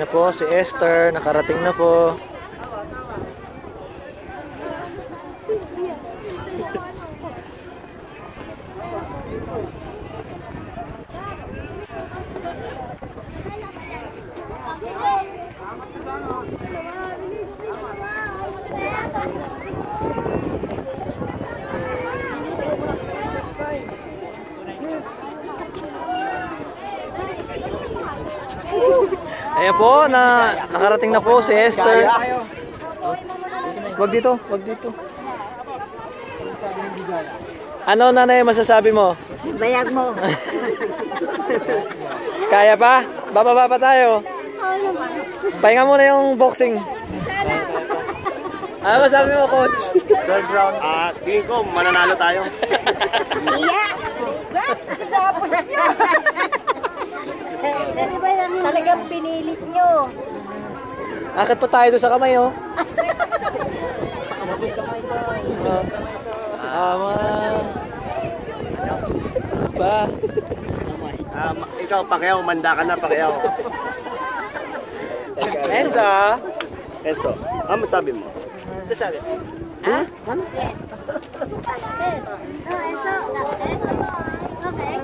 Ayan na po si Esther, nakarating na po. Ayan po, nakarating na po si Esther. Wag dito, wag dito. Ano nanay masasabi mo? Bayag mo. Kaya pa? Bababa pa tayo. Pahinga muna yung boxing. Ano masabi mo, coach? Third round. Tingin ko, mananalo tayo. Iya. Talagang pinilit nyo. Akit pa tayo doon sa kamay, oh. Tama. Ba? Ikaw, Pacquiao, manda ka na, Pacquiao. Enzo. Enzo, ano masabi mo? Sasabi. Ha? Success. Success. No, Enzo, success. Okay.